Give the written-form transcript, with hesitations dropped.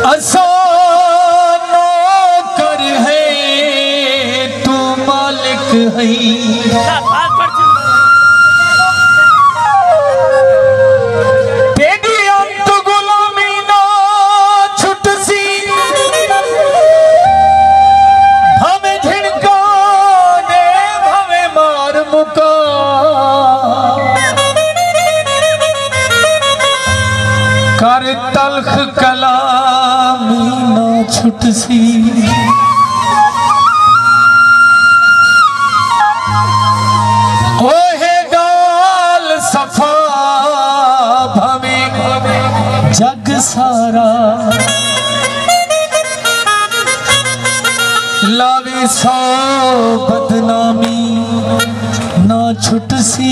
असानो कर है तू मालिक है तेरी अंत गुलामी ना छुट सी भवे झिड़का दे भवे मार मुका कर तलख कलामी ना छुट सी ओहे गाल सफा भवे जग सारा लावे सौ बदनामी ना छुट सी।